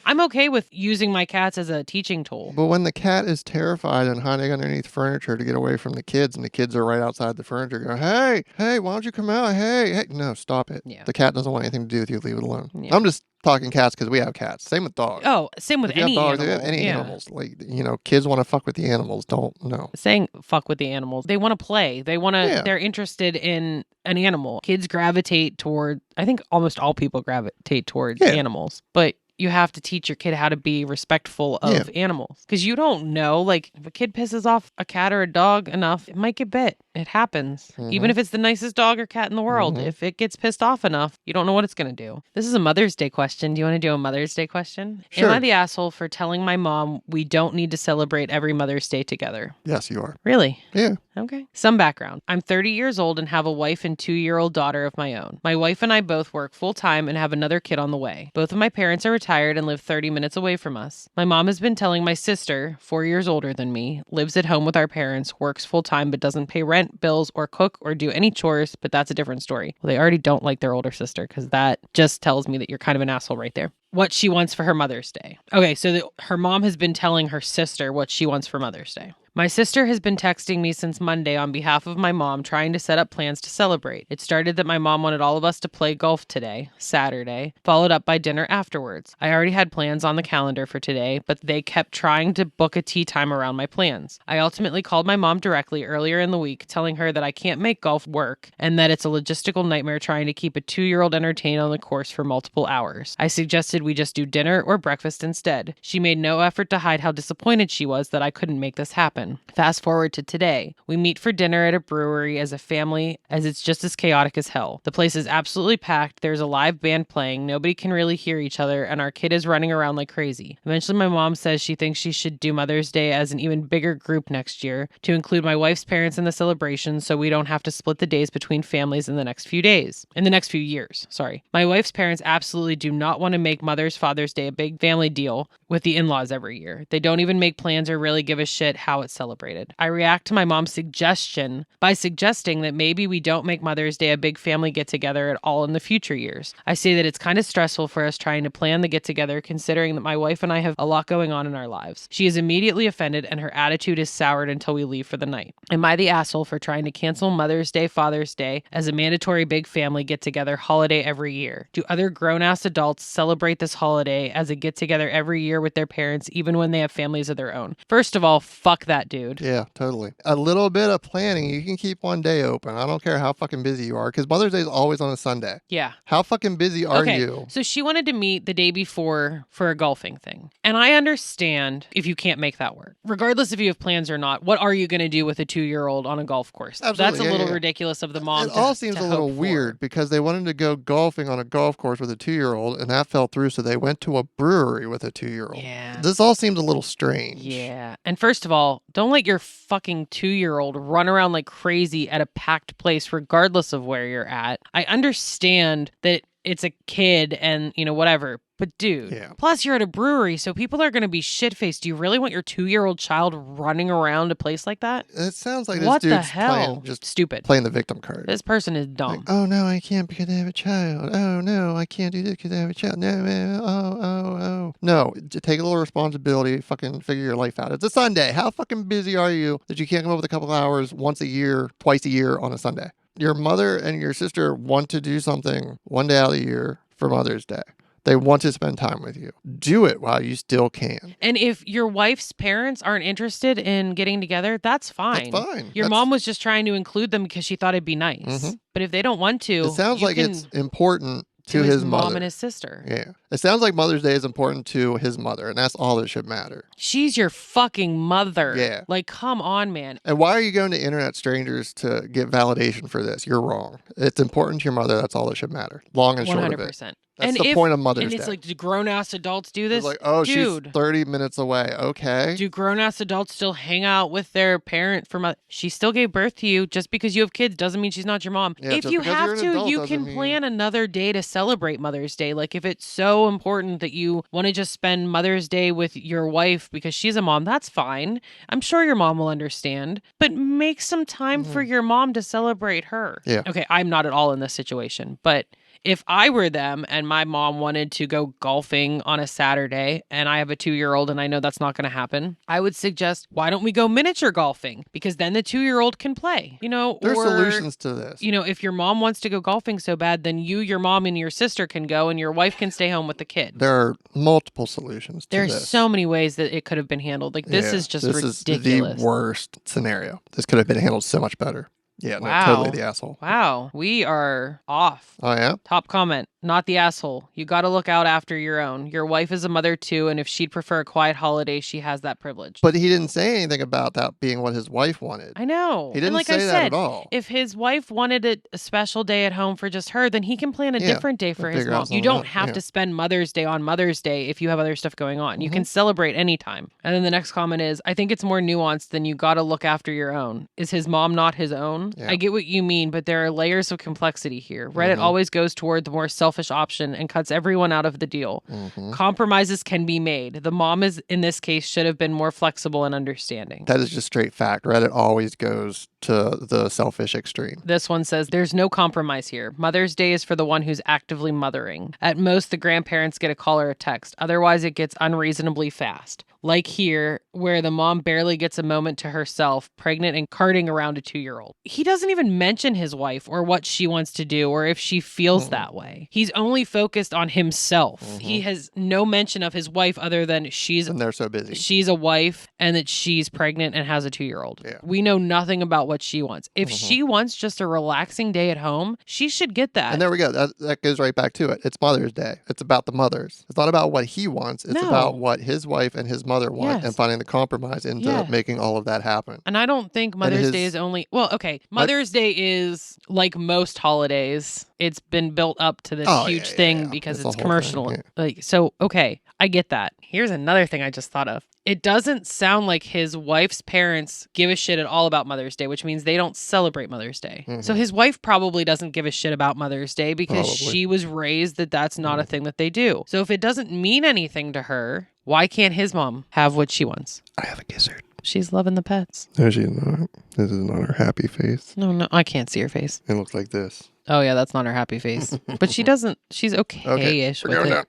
I'm okay with using my cats as a teaching tool. But when the cat is terrified and hiding underneath furniture to get away from the kids and the kids are right outside the furniture going, hey, why don't you come out? Hey. No, stop it. Yeah. The cat doesn't want anything to do with you. Leave it alone. Yeah. I'm just talking cats because we have cats. Same with dogs. Oh, same with if you any have dogs, animal. Any animals. Like, kids want to fuck with the animals. Don't, no. Saying fuck with the animals. They want to play. They want to, they're interested in an animal. Kids gravitate toward, I think almost all people gravitate towards animals. But you have to teach your kid how to be respectful of animals. Because you don't know, like, if a kid pisses off a cat or a dog enough, it might get bit. It happens. Even if it's the nicest dog or cat in the world. If it gets pissed off enough, you don't know what it's going to do. This is a Mother's Day question. Do you want to do a Mother's Day question? Sure. Am I the asshole for telling my mom we don't need to celebrate every Mother's Day together? Yes, you are. Really? Yeah. Okay. Some background. I'm 30 years old and have a wife and 2-year-old daughter of my own. My wife and I both work full time and have another kid on the way. Both of my parents are retired retired and live 30 minutes away from us. My mom has been telling my sister, 4 years older than me, lives at home with our parents, works full-time but doesn't pay rent, bills, or cook or do any chores, but that's a different story. Well, they already don't like their older sister because that just tells me that you're kind of an asshole right there. What she wants for her Mother's Day. Okay, so her mom has been telling her sister what she wants for Mother's Day. My sister has been texting me since Monday on behalf of my mom, trying to set up plans to celebrate. It started that my mom wanted all of us to play golf today, Saturday, followed up by dinner afterwards. I already had plans on the calendar for today, but they kept trying to book a tea time around my plans. I ultimately called my mom directly earlier in the week, telling her that I can't make golf work and that it's a logistical nightmare trying to keep a 2-year-old entertained on the course for multiple hours. I suggested we just do dinner or breakfast instead. She made no effort to hide how disappointed she was that I couldn't make this happen. Fast forward to today. We meet for dinner at a brewery as a family, as it's just as chaotic as hell. The place is absolutely packed. There's a live band playing. Nobody can really hear each other, and our kid is running around like crazy. Eventually, my mom says she thinks she should do Mother's Day as an even bigger group next year to include my wife's parents in the celebration so we don't have to split the days between families in the next few years. My wife's parents absolutely do not want to make Father's Day a big family deal with the in-laws every year. They don't even make plans or really give a shit how it's celebrated. I react to my mom's suggestion by suggesting that maybe we don't make Mother's Day a big family get-together at all in the future years. I say that it's kind of stressful for us trying to plan the get-together considering that my wife and I have a lot going on in our lives. She is immediately offended and her attitude is soured until we leave for the night. Am I the asshole for trying to cancel Mother's Day, Father's Day as a mandatory big family get-together holiday every year? Do other grown-ass adults celebrate this holiday as a get-together every year with their parents even when they have families of their own? First of all, fuck that dude. Yeah, totally. A little bit of planning, you can keep one day open. I don't care how fucking busy you are, because Mother's Day is always on a Sunday. Yeah. How fucking busy are you? So she wanted to meet the day before for a golfing thing. And I understand if you can't make that work. Regardless if you have plans or not, what are you going to do with a 2-year-old on a golf course? Absolutely. That's a little ridiculous of the mom. It all seems a little weird because they wanted to go golfing on a golf course with a 2-year-old and that fell through, so they went to a brewery with a 2-year-old. Yeah. This all seems a little strange. Yeah. And first of all, don't let your fucking 2-year-old run around like crazy at a packed place regardless of where you're at. I understand that it's a kid and, whatever. But dude, plus you're at a brewery, so people are going to be shit-faced. Do you really want your 2-year-old child running around a place like that? It sounds like what this dude's the hell? stupid. Playing the victim card. This person is dumb. Like, oh no, I can't because I have a child. Oh no, I can't do this because I have a child. No, man. Oh. No, take a little responsibility. Fucking figure your life out. It's a Sunday. How fucking busy are you that you can't come up with a couple hours once a year, twice a year on a Sunday? Your mother and your sister want to do something one day out of the year for Mother's Day. They want to spend time with you. Do it while you still can. And if your wife's parents aren't interested in getting together, that's fine. That's fine. Your mom was just trying to include them because she thought it'd be nice. Mm-hmm. But if they don't want to, it sounds like it's important to his mom mother and his sister. Yeah. It sounds like Mother's Day is important to his mother, and that's all that should matter. She's your fucking mother. Yeah. Like, come on, man. And why are you going to internet strangers to get validation for this? You're wrong. It's important to your mother. That's all that should matter. Long and short of it. 100%. That's the point of Mother's Day. And it's like, do grown-ass adults do this? It's like, oh, dude, she's 30 minutes away. Okay. Do grown-ass adults still hang out with their parent for She still gave birth to you. Just because you have kids doesn't mean she's not your mom. Yeah, if you have to, you can plan another day to celebrate Mother's Day. Like, if it's so important that you want to just spend Mother's Day with your wife because she's a mom, that's fine. I'm sure your mom will understand. But make some time for your mom to celebrate her. Yeah. Okay, I'm not at all in this situation, but if I were them and my mom wanted to go golfing on a Saturday and I have a 2-year-old and I know that's not going to happen, I would suggest, why don't we go miniature golfing? Because then the 2-year-old can play, There's solutions to this. If your mom wants to go golfing so bad, then your mom and your sister can go and your wife can stay home with the kid. There are multiple solutions to this. There's so many ways that it could have been handled. Like, this is just ridiculous. This is the worst scenario. This could have been handled so much better. Yeah, wow. No, totally the asshole. Wow, we are off. Oh, yeah? Top comment, not the asshole. You got to look out after your own. Your wife is a mother too, and if she'd prefer a quiet holiday, she has that privilege. But he didn't say anything about that being what his wife wanted. I know. He didn't say that at all. If his wife wanted a special day at home for just her, then he can plan a different day for his mom. You don't have to spend Mother's Day on Mother's Day if you have other stuff going on. You can celebrate anytime. And then the next comment is, I think it's more nuanced than you got to look after your own. Is his mom not his own? down. Yeah. I get what you mean, but there are layers of complexity here. Reddit always goes toward the more selfish option and cuts everyone out of the deal. Compromises can be made. The mom is, in this case, should have been more flexible and understanding. That is just straight fact. Reddit always goes to the selfish extreme. This one says, there's no compromise here. Mother's Day is for the one who's actively mothering. At most, the grandparents get a call or a text. Otherwise, it gets unreasonably fast. Like here, where the mom barely gets a moment to herself, pregnant and carting around a 2-year-old. He doesn't even mention his wife or what she wants to do or if she feels that way. He's only focused on himself. He has no mention of his wife other than And they're so busy. she's a wife and that she's pregnant and has a 2-year-old. Yeah. We know nothing about what she wants. If she wants just a relaxing day at home, she should get that. And there we go. That goes right back to it. It's Mother's Day. It's about the mothers. It's not about what he wants. It's about what his wife and his mother want and finding the compromise into making all of that happen. And I don't think Mother's Day is only... Well, okay. Mother's Day is, like most holidays, it's been built up to this huge thing because it's commercial. Like, so, okay. I get that. Here's another thing I just thought of. It doesn't sound like his wife's parents give a shit at all about Mother's Day, which means they don't celebrate Mother's Day. So his wife probably doesn't give a shit about Mother's Day because she was raised that that's not a thing that they do. So if it doesn't mean anything to her, why can't his mom have what she wants? I have a gizzard. She's loving the pets. No, she's not. This is not her happy face. No, I can't see her face. It looks like this. Oh, yeah, that's not her happy face. But she doesn't, she's okay-ish with it.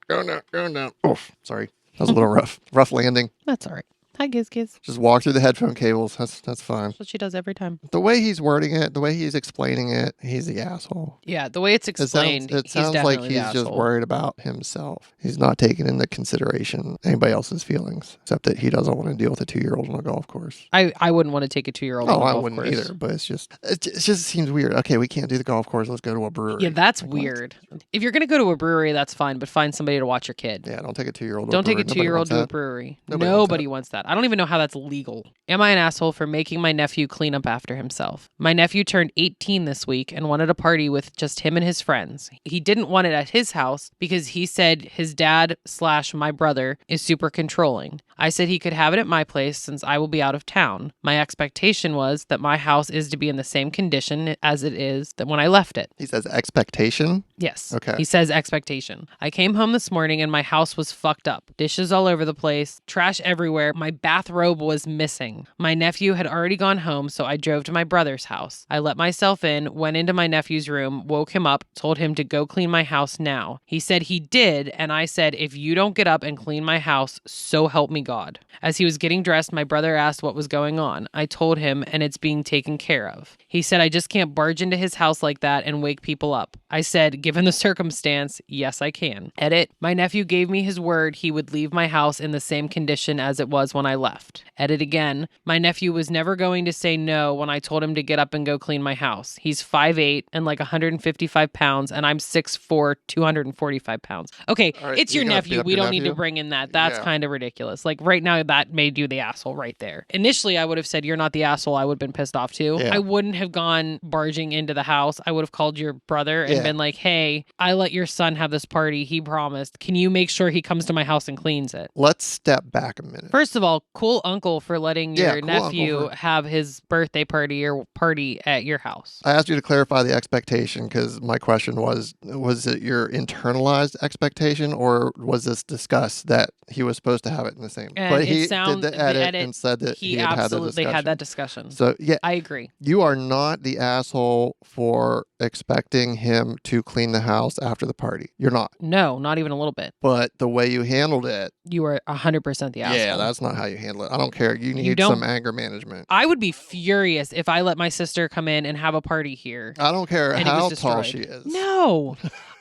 Going down. Oh, sorry. That was a little rough. Rough landing. That's all right. Hi, Giz. Just walk through the headphone cables. That's fine. That's what she does every time. The way he's wording it, the way he's explaining it, he's the asshole. Yeah, the way it's explained, it sounds like he's just worried about himself. He's not taking into consideration anybody else's feelings, except that he doesn't want to deal with a 2-year-old on a golf course. I wouldn't want to take a 2-year-old on a golf course. I wouldn't either, but it just seems weird. Okay, we can't do the golf course. Let's go to a brewery. Yeah, that's weird. If you're going to go to a brewery, that's fine, but find somebody to watch your kid. Yeah, don't take a 2-year-old to a brewery. Don't take a 2-year-old to a brewery. Nobody wants that. I don't even know how that's legal. Am I an asshole for making my nephew clean up after himself? My nephew turned 18 this week and wanted a party with just him and his friends. He didn't want it at his house because he said his dad/my brother is super controlling. I said he could have it at my place since I will be out of town. My expectation was that my house is to be in the same condition as it is that when I left it. He says expectation? Yes. Okay. He says expectation. I came home this morning and my house was fucked up. Dishes all over the place, trash everywhere. My bathrobe was missing. My nephew had already gone home, so I drove to my brother's house. I let myself in, went into my nephew's room, woke him up, told him to go clean my house now. He said he did, and I said, if you don't get up and clean my house, so help me God. As he was getting dressed, my brother asked what was going on. I told him, and it's being taken care of. He said, I just can't barge into his house like that and wake people up. I said, given the circumstance, yes, I can. Edit, my nephew gave me his word he would leave my house in the same condition as it was when I left. Edit again, my nephew was never going to say no when I told him to get up and go clean my house. He's 5'8" and like 155 pounds, and I'm 6'4", 245 pounds. Okay, right, it's your nephew. We don't need to bring in that. That's kind of ridiculous. Like right now, that made you the asshole right there. Initially, I would have said, you're not the asshole. I would have been pissed off too. Yeah. I wouldn't have gone barging into the house. I would have called your brother and been like, hey, I let your son have this party. He promised. Can you make sure he comes to my house and cleans it? Let's step back a minute. First of all, cool uncle for letting your nephew have his birthday party or party at your house. I asked you to clarify the expectation because my question was it your internalized expectation or was this discussed that he was supposed to have it in the same? And but he did the edit and said that he absolutely had that discussion. So yeah, I agree. You are not the asshole for expecting him to clean the house after the party. You're not. No, not even a little bit. But the way you handled it, you were 100% the asshole. Yeah, that's not how you handle it. I don't care. You need some anger management. I would be furious if I let my sister come in and have a party here. I don't care how tall she is. No.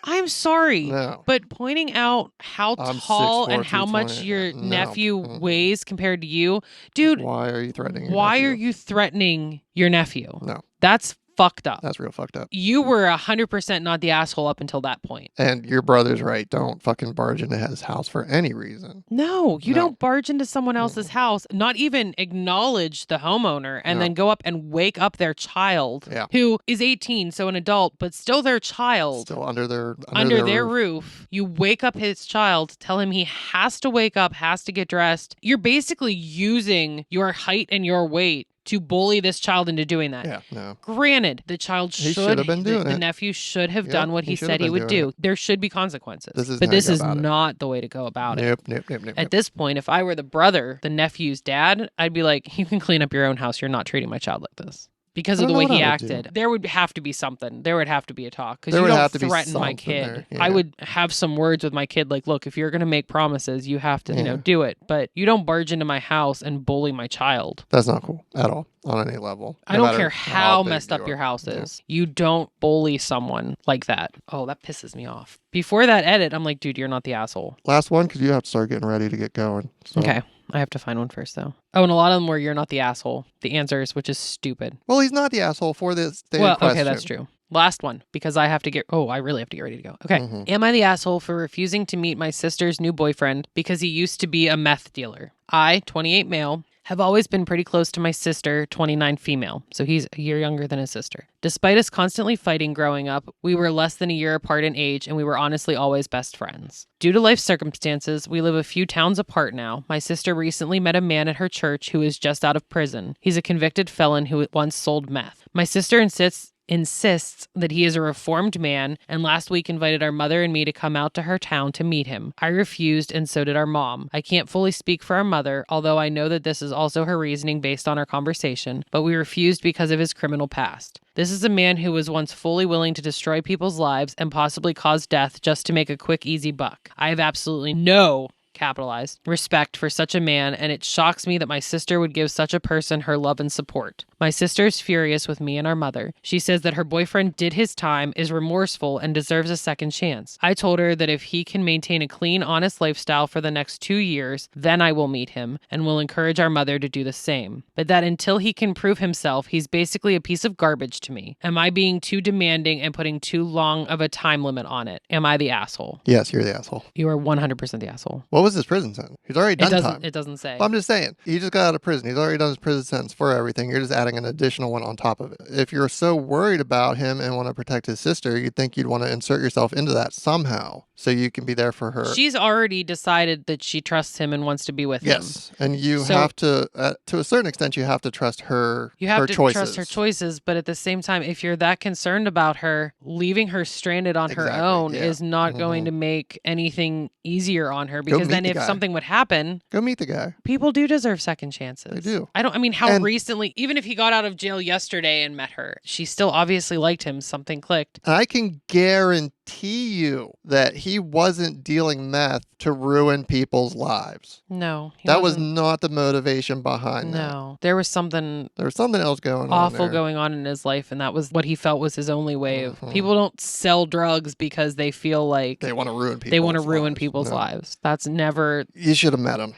I'm sorry, no. But pointing out how tall and how much your nephew weighs compared to you, dude. Why are you threatening your nephew? No. That's fucked up. That's real fucked up. You were 100% not the asshole up until that point. And your brother's right. Don't fucking barge into his house for any reason. No, you don't barge into someone else's house, not even acknowledge the homeowner, and then go up and wake up their child, who is 18, so an adult, but still their child. Still under their roof. You wake up his child, tell him he has to wake up, has to get dressed. You're basically using your height and your weight to bully this child into doing that. Yeah, no. Granted, the child should have been doing the it. nephew should have Yep, done what he he should have said he been would doing do. There should be consequences. But this is not the way to go about it. Nope. At this point, if I were the brother, the nephew's dad, I'd be like, you can clean up your own house. You're not treating my child like this. Because of the way he acted. There would have to be something. There would have to be a talk. Because you don't threaten my kid. Yeah. I would have some words with my kid like, look, if you're going to make promises, you have to, do it. But you don't barge into my house and bully my child. That's not cool at all on any level. I don't care how messed up your house is. You don't bully someone like that. Oh, that pisses me off. Before that edit, I'm like, dude, you're not the asshole. Last one, because you have to start getting ready to get going. So. Okay. I have to find one first, though. Oh, and a lot of them were you're not the asshole. The answers, which is stupid. Well, he's not the asshole for this question. Okay, that's true. Last one, because I really have to get ready to go. Okay. Mm-hmm. Am I the asshole for refusing to meet my sister's new boyfriend because he used to be a meth dealer? I, 28 male, have always been pretty close to my sister, 29 female, so he's a year younger than his sister. Despite us constantly fighting growing up, we were less than a year apart in age, and we were honestly always best friends. Due to life circumstances, we live a few towns apart now. My sister recently met a man at her church who is just out of prison. He's a convicted felon who once sold meth. My sister insists that he is a reformed man, and last week invited our mother and me to come out to her town to meet him. I refused, and so did our mom. I can't fully speak for our mother, although I know that this is also her reasoning based on our conversation, but we refused because of his criminal past. This is a man who was once fully willing to destroy people's lives and possibly cause death just to make a quick, easy buck. I have absolutely no capitalized respect for such a man, and it shocks me that my sister would give such a person her love and support. My sister is furious with me and our mother. She says that her boyfriend did his time, is remorseful, and deserves a second chance. I told her that if he can maintain a clean, honest lifestyle for the next 2 years, then I will meet him, and will encourage our mother to do the same. But that until he can prove himself, he's basically a piece of garbage to me. Am I being too demanding and putting too long of a time limit on it? Am I the asshole? Yes, you're the asshole. You are 100% the asshole. What was his prison sentence? He's already done time. It doesn't say. Well, I'm just saying. He just got out of prison. He's already done his prison sentence for everything. You're just adding an additional one on top of it. If you're so worried about him and want to protect his sister, you'd think you'd want to insert yourself into that somehow so you can be there for her. She's already decided that she trusts him and wants to be with him. Yes. And you have to a certain extent, you have to trust her choices. You have to trust her choices, but at the same time, if you're that concerned about her, leaving her stranded on her own is not going to make anything easier on her, because then if something would happen, go meet the guy. People do deserve second chances. They do. How recently, even if he got out of jail yesterday and met her, she still obviously liked him. Something clicked. I can guarantee you that he wasn't dealing meth to ruin people's lives. No. That was not the motivation behind that. No. There was something else going on. Awful going on in his life, and that was what he felt was his only way of. People don't sell drugs because they feel like they want to ruin people's lives. That's never. You should have met him.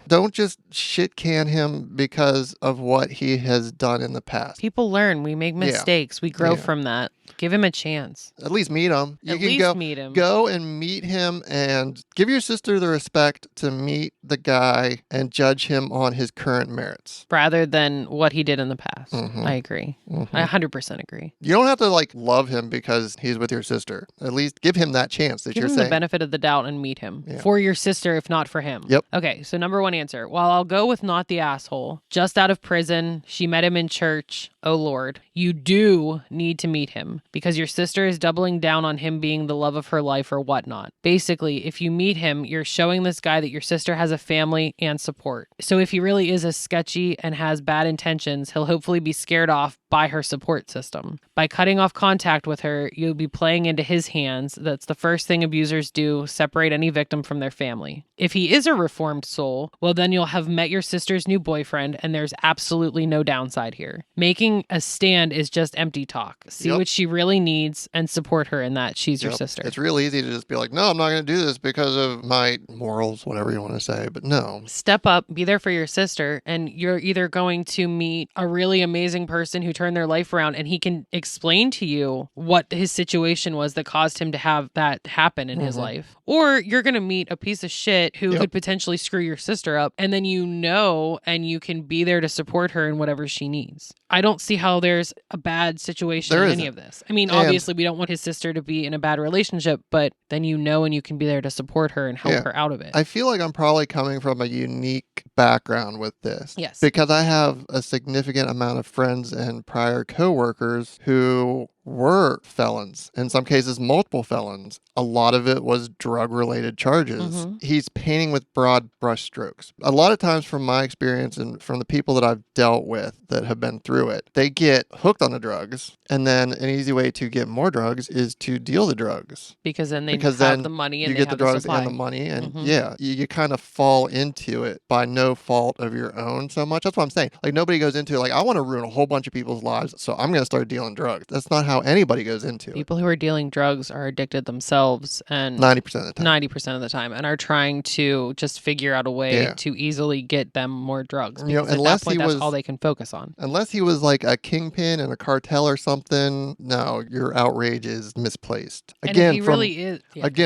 Don't just shit can him because of what he has done in the past. People learn. We make mistakes. We grow from that. Give him a chance. At least meet him. Meet him. Go and meet him and give your sister the respect to meet the guy and judge him on his current merits. Rather than what he did in the past. Mm-hmm. I agree. Mm-hmm. I 100% agree. You don't have to love him because he's with your sister. At least give him that chance that you're saying. Give him the benefit of the doubt and meet him. Yeah. For your sister, if not for him. Yep. Okay, so number one answer. While I'll go with not the asshole, just out of prison, she met him in church. Oh, Lord. You do need to meet him because your sister is doubling down on him being the love of her life or whatnot. Basically, if you meet him, you're showing this guy that your sister has a family and support. So if he really is as sketchy and has bad intentions, he'll hopefully be scared off by her support system. By cutting off contact with her, you'll be playing into his hands. That's the first thing abusers do, separate any victim from their family. If he is a reformed soul, well, then you'll have met your sister's new boyfriend, and there's absolutely no downside here. Making a stand is just empty talk. See what she really needs and support her in that. She's your sister. It's real easy to just be like, no, I'm not going to do this because of my morals, whatever you want to say, but no. Step up, be there for your sister, and you're either going to meet a really amazing person who turned their life around and he can explain to you what his situation was that caused him to have that happen in his life. Or you're going to meet a piece of shit who could potentially screw your sister up, and then and you can be there to support her in whatever she needs. I don't see how there's a bad situation There in any isn't. of this. I mean, And- obviously, we don't want his sister to be in a bad relationship, but then and you can be there to support her and help her out of it. I feel like I'm probably coming from a unique background with this. Yes. Because I have a significant amount of friends and prior coworkers who were felons, in some cases multiple felons. A lot of it was drug-related charges. He's painting with broad brushstrokes. A lot of times from my experience and from the people that I've dealt with that have been through it, they get hooked on the drugs, and then an easy way to get more drugs is to deal the drugs. Because then they have the money and you they get have the drugs supply. and the money, and you kind of fall into it by no fault of your own so much. That's what I'm saying. Like, nobody goes into it like, I want to ruin a whole bunch of people's lives, so I'm going to start dealing drugs. That's not how anybody goes into it. People who are dealing drugs are addicted themselves, and 90% of the time. 90% of the time, and are trying to just figure out a way to easily get them more drugs. Because at that point, that's all they can focus on. Unless he was like a kingpin in a cartel or something, no, your outrage is misplaced. Again,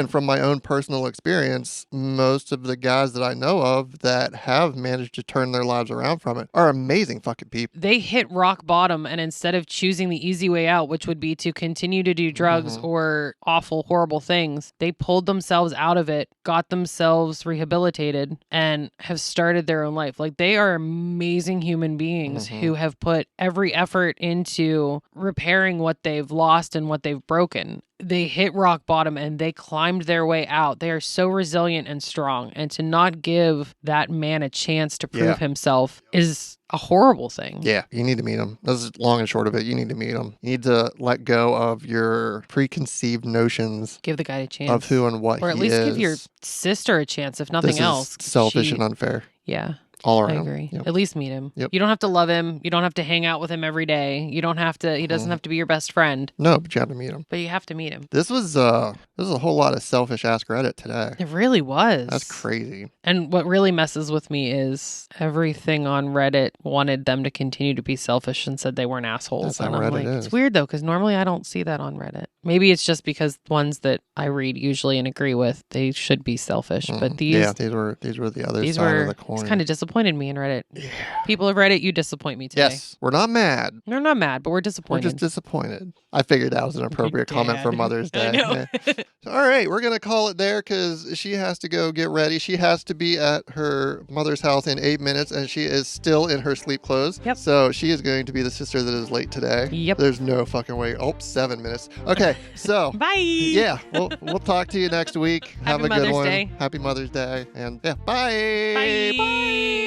from my own personal experience, most of the guys that I know of that have managed to turn their lives around from it are amazing fucking people. They hit rock bottom, and instead of choosing the easy way out, which would be to continue to do drugs or awful, horrible things, they pulled themselves out of it, got themselves rehabilitated, and have started their own life. Like, they are amazing human beings who have put every effort into repairing what they've lost and what they've broken. They hit rock bottom and they climbed their way out. They are so resilient and strong. And to not give that man a chance to prove himself is a horrible thing. Yeah, you need to meet him. That's long and short of it. You need to meet him. You need to let go of your preconceived notions. Give the guy a chance. Of who and what he is. Or at least give your sister a chance, if nothing else. This is selfish and unfair. Yeah. All around. I agree. Yep. At least meet him. Yep. You don't have to love him. You don't have to hang out with him every day. You don't have to, he doesn't have to be your best friend. No, but you have to meet him. But you have to meet him. This was a whole lot of selfish Ask Reddit today. It really was. That's crazy. And what really messes with me is everything on Reddit wanted them to continue to be selfish and said they weren't assholes. That's how and I'm Reddit like, is. It's weird though, because normally I don't see that on Reddit. Maybe it's just because ones that I read usually and agree with, they should be selfish. But these were the other side of the coin. It's kind of disappointed me in Reddit. Yeah. People of Reddit, you disappoint me today. Yes, we're not mad. We're not mad, but we're disappointed. We're just disappointed. I figured that was an appropriate comment for Mother's Day. I know. All right, we're going to call it there because she has to go get ready. She has to be at her mother's house in 8 minutes, and she is still in her sleep clothes. Yep. So she is going to be the sister that is late today. Yep. There's no fucking way. Oh, 7 minutes. Okay, so. Bye. Yeah, we'll talk to you next week. Have a good one. Day. Happy Mother's Day. And yeah, bye. Bye. Bye.